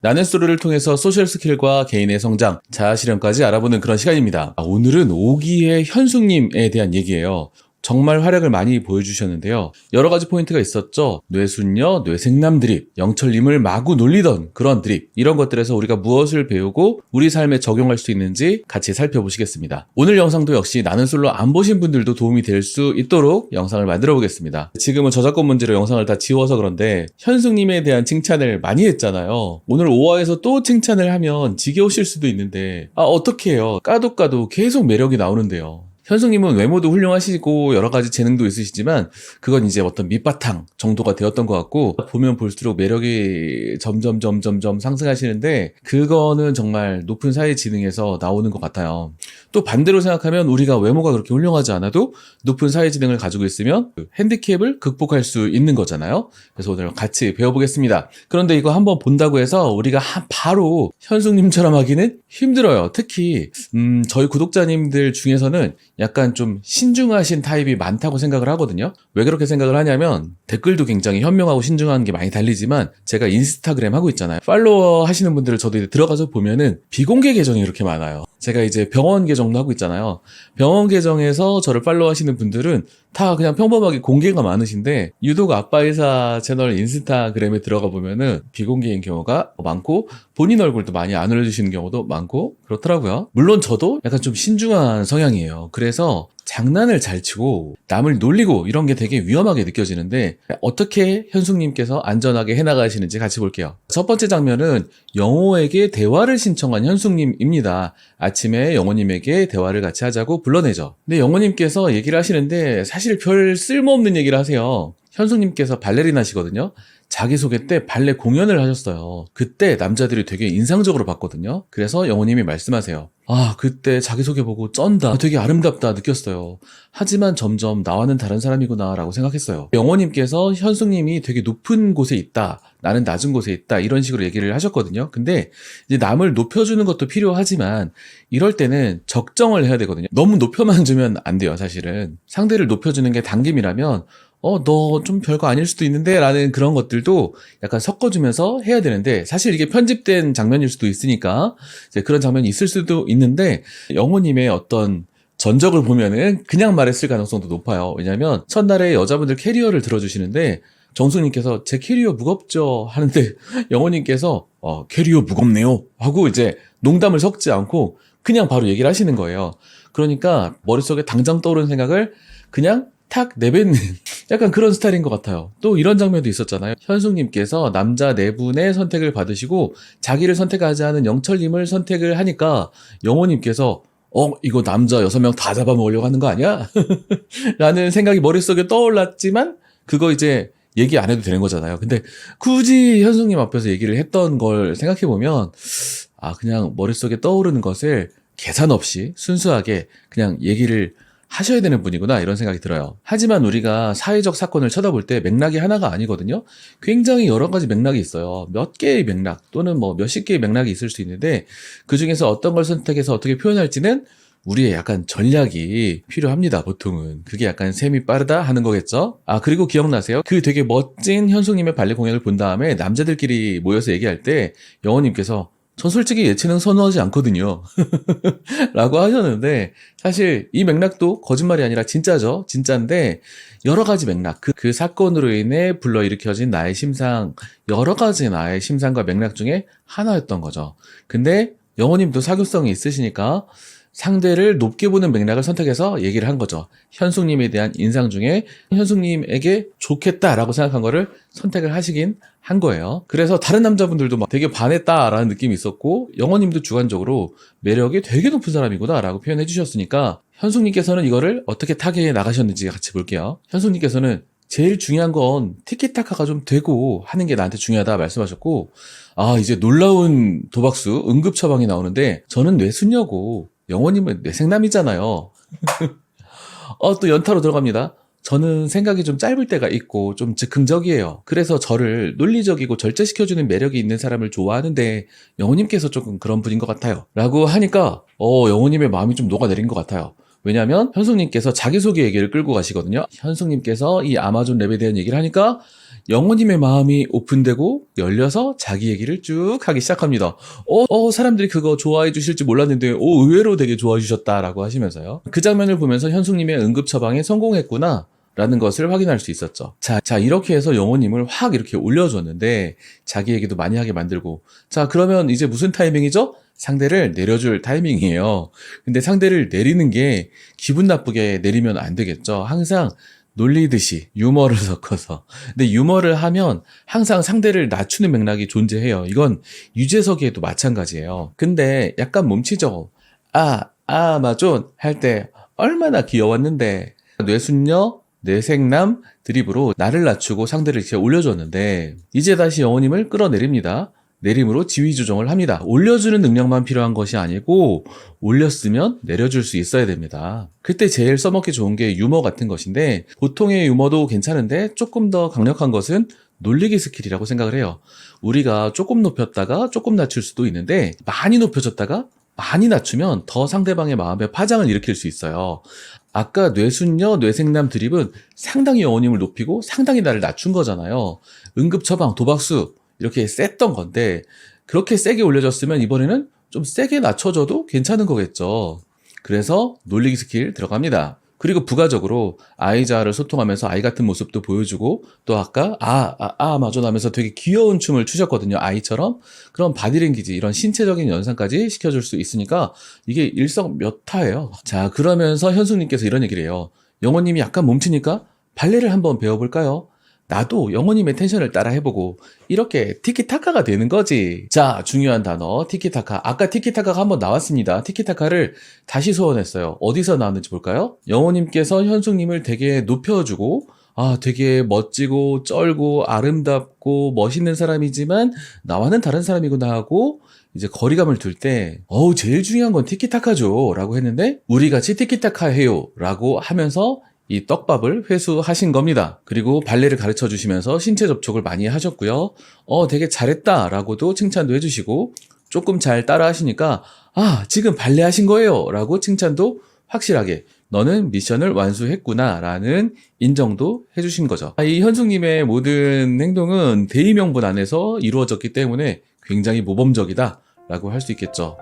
나는 솔로를 통해서 소셜 스킬과 개인의 성장, 자아실현까지 알아보는 그런 시간입니다. 오늘은 오기의 현숙님에 대한 얘기예요. 정말 활약을 많이 보여주셨는데요. 여러 가지 포인트가 있었죠. 뇌순녀, 뇌생남 드립, 영철님을 마구 놀리던 그런 드립, 이런 것들에서 우리가 무엇을 배우고 우리 삶에 적용할 수 있는지 같이 살펴보시겠습니다. 오늘 영상도 역시 나는 솔로 안 보신 분들도 도움이 될 수 있도록 영상을 만들어 보겠습니다. 지금은 저작권 문제로 영상을 다 지워서 그런데 현숙님에 대한 칭찬을 많이 했잖아요. 오늘 5화에서 또 칭찬을 하면 지겨우실 수도 있는데 어떻게 해요? 까도 계속 매력이 나오는데요. 현숙님은 외모도 훌륭하시고 여러 가지 재능도 있으시지만 그건 이제 어떤 밑바탕 정도가 되었던 것 같고, 보면 볼수록 매력이 점점 상승하시는데 그거는 정말 높은 사회 지능에서 나오는 것 같아요. 또 반대로 생각하면 우리가 외모가 그렇게 훌륭하지 않아도 높은 사회 지능을 가지고 있으면 그 핸디캡을 극복할 수 있는 거잖아요. 그래서 오늘 같이 배워보겠습니다. 그런데 이거 한번 본다고 해서 우리가 바로 현숙님처럼 하기는 힘들어요. 특히 저희 구독자님들 중에서는 약간 좀 신중하신 타입이 많다고 생각을 하거든요. 왜 그렇게 생각을 하냐면 댓글도 굉장히 현명하고 신중한 게 많이 달리지만 제가 인스타그램 하고 있잖아요. 팔로워 하시는 분들을 저도 이제 들어가서 보면은 비공개 계정이 이렇게 많아요. 제가 이제 병원 계정도 하고 있잖아요. 병원 계정에서 저를 팔로워 하시는 분들은 다 그냥 평범하게 공개가 많으신데 유독 아빠의사 채널 인스타그램에 들어가 보면은 비공개인 경우가 많고 본인 얼굴도 많이 안 올려주시는 경우도 많고 그렇더라고요. 물론 저도 약간 좀 신중한 성향이에요. 그래서 장난을 잘 치고 남을 놀리고 이런 게 되게 위험하게 느껴지는데 어떻게 현숙님께서 안전하게 해나가시는지 같이 볼게요. 첫 번째 장면은 영호에게 대화를 신청한 현숙님입니다. 아침에 영호님에게 대화를 같이 하자고 불러내죠. 근데 영호님께서 얘기를 하시는데 사실 별 쓸모없는 얘기를 하세요. 현숙님께서 발레리나시거든요. 자기소개 때 발레 공연을 하셨어요. 그때 남자들이 되게 인상적으로 봤거든요. 그래서 영호님이 말씀하세요. 그때 자기소개 보고 쩐다, 되게 아름답다 느꼈어요. 하지만 점점 나와는 다른 사람이구나 라고 생각했어요. 영호님께서 현숙님이 되게 높은 곳에 있다, 나는 낮은 곳에 있다, 이런 식으로 얘기를 하셨거든요. 근데 이제 남을 높여주는 것도 필요하지만 이럴 때는 적정을 해야 되거든요. 너무 높여만 주면 안 돼요. 사실은 상대를 높여주는 게 당김이라면 너 좀 별거 아닐 수도 있는데 라는 그런 것들도 약간 섞어주면서 해야 되는데, 사실 이게 편집된 장면일 수도 있으니까 이제 그런 장면이 있을 수도 있는데 영호님의 어떤 전적을 보면은 그냥 말했을 가능성도 높아요. 왜냐면 첫날에 여자분들 캐리어를 들어주시는데 정숙님께서 제 캐리어 무겁죠 하는데 영호님께서 캐리어 무겁네요 하고 이제 농담을 섞지 않고 그냥 바로 얘기를 하시는 거예요. 그러니까 머릿속에 당장 떠오르는 생각을 그냥 탁 내뱉는 약간 그런 스타일인 것 같아요. 또 이런 장면도 있었잖아요. 현숙님께서 남자 4분의 선택을 받으시고 자기를 선택하지 않은 영철님을 선택을 하니까 영호님께서 이거 남자 6명 다 잡아먹으려고 하는 거 아니야? 라는 생각이 머릿속에 떠올랐지만 그거 이제 얘기 안 해도 되는 거잖아요. 근데 굳이 현숙님 앞에서 얘기를 했던 걸 생각해보면 그냥 머릿속에 떠오르는 것을 계산 없이 순수하게 그냥 얘기를 하셔야 되는 분이구나, 이런 생각이 들어요. 하지만 우리가 사회적 사건을 쳐다볼 때 맥락이 하나가 아니거든요. 굉장히 여러 가지 맥락이 있어요. 몇 개의 맥락 또는 뭐 몇십 개의 맥락이 있을 수 있는데 그 중에서 어떤 걸 선택해서 어떻게 표현할지는 우리의 약간 전략이 필요합니다. 보통은 그게 약간 셈이 빠르다 하는 거겠죠. 그리고 기억나세요? 그 되게 멋진 현숙님의 발레 공연을 본 다음에 남자들끼리 모여서 얘기할 때 영호님께서 전 솔직히 예체능 선호하지 않거든요 라고 하셨는데, 사실 이 맥락도 거짓말이 아니라 진짜죠. 진짜인데 여러 가지 맥락, 그 사건으로 인해 불러일으켜진 나의 심상, 여러 가지 나의 심상과 맥락 중에 하나였던 거죠. 근데 영호님도 사교성이 있으시니까 상대를 높게 보는 맥락을 선택해서 얘기를 한 거죠. 현숙님에 대한 인상 중에 현숙님에게 좋겠다라고 생각한 거를 선택을 하시긴 한 거예요. 그래서 다른 남자분들도 막 되게 반했다라는 느낌이 있었고 영호님도 주관적으로 매력이 되게 높은 사람이구나 라고 표현해 주셨으니까 현숙님께서는 이거를 어떻게 타개해 나가셨는지 같이 볼게요. 현숙님께서는 제일 중요한 건 티키타카가 좀 되고 하는 게 나한테 중요하다 말씀하셨고, 이제 놀라운 도박수 응급 처방이 나오는데 저는 뇌순녀고 영호님은 뇌생남이잖아요. 또 연타로 들어갑니다. 저는 생각이 좀 짧을 때가 있고 좀 즉흥적이에요. 그래서 저를 논리적이고 절제시켜주는 매력이 있는 사람을 좋아하는데 영호님께서 조금 그런 분인 것 같아요 라고 하니까 영호님의 마음이 좀 녹아내린 것 같아요. 왜냐하면 현숙님께서 자기소개 얘기를 끌고 가시거든요. 현숙님께서 이 아마존 랩에 대한 얘기를 하니까 영호님의 마음이 오픈되고 열려서 자기 얘기를 쭉 하기 시작합니다. 사람들이 그거 좋아해 주실지 몰랐는데 의외로 되게 좋아해 주셨다라고 하시면서요. 그 장면을 보면서 현숙님의 응급 처방에 성공했구나 라는 것을 확인할 수 있었죠. 자, 이렇게 해서 영호님을 확 이렇게 올려줬는데 자기 얘기도 많이 하게 만들고, 자, 그러면 이제 무슨 타이밍이죠? 상대를 내려줄 타이밍이에요. 근데 상대를 내리는 게 기분 나쁘게 내리면 안 되겠죠. 항상 놀리듯이 유머를 섞어서. 근데 유머를 하면 항상 상대를 낮추는 맥락이 존재해요. 이건 유재석에도 마찬가지예요. 근데 약간 몸치죠. 아마존 할 때 얼마나 귀여웠는데, 뇌순녀 뇌생남 드립으로 나를 낮추고 상대를 이렇게 올려줬는데, 이제 다시 영호님을 끌어내립니다. 내림으로 지위 조정을 합니다. 올려주는 능력만 필요한 것이 아니고 올렸으면 내려줄 수 있어야 됩니다. 그때 제일 써먹기 좋은 게 유머 같은 것인데, 보통의 유머도 괜찮은데 조금 더 강력한 것은 놀리기 스킬이라고 생각을 해요. 우리가 조금 높였다가 조금 낮출 수도 있는데, 많이 높여줬다가 많이 낮추면 더 상대방의 마음에 파장을 일으킬 수 있어요. 아까 뇌순녀 뇌생남 드립은 상당히 영호님을 높이고 상당히 나를 낮춘 거잖아요. 응급처방 도박수 이렇게 셌던 건데, 그렇게 세게 올려줬으면 이번에는 좀 세게 낮춰줘도 괜찮은 거겠죠. 그래서 놀리기 스킬 들어갑니다. 그리고 부가적으로 아이자를 소통하면서 아이 같은 모습도 보여주고, 또 아까 아마존 하면서 되게 귀여운 춤을 추셨거든요. 아이처럼. 그런 바디랭귀지, 이런 신체적인 연상까지 시켜줄 수 있으니까 이게 일석몇타예요. 자, 그러면서 현숙님께서 이런 얘기를 해요. 영호님이 약간 몸치니까 발레를 한번 배워볼까요? 나도 영호님의 텐션을 따라 해보고 이렇게 티키타카가 되는 거지. 자, 중요한 단어 티키타카. 아까 티키타카가 한번 나왔습니다. 티키타카를 다시 소환했어요. 어디서 나왔는지 볼까요? 영호님께서 현숙님을 되게 높여주고, 되게 멋지고 쩔고 아름답고 멋있는 사람이지만 나와는 다른 사람이구나 하고 이제 거리감을 둘 때, 제일 중요한 건 티키타카죠 라고 했는데, 우리 같이 티키타카 해요 라고 하면서 이 떡밥을 회수하신 겁니다. 그리고 발레를 가르쳐 주시면서 신체 접촉을 많이 하셨고요. 되게 잘했다 라고도 칭찬도 해주시고, 조금 잘 따라 하시니까 지금 발레 하신 거예요 라고 칭찬도 확실하게, 너는 미션을 완수했구나 라는 인정도 해주신 거죠. 이 현숙님의 모든 행동은 대의명분 안에서 이루어졌기 때문에 굉장히 모범적이다 라고 할 수 있겠죠.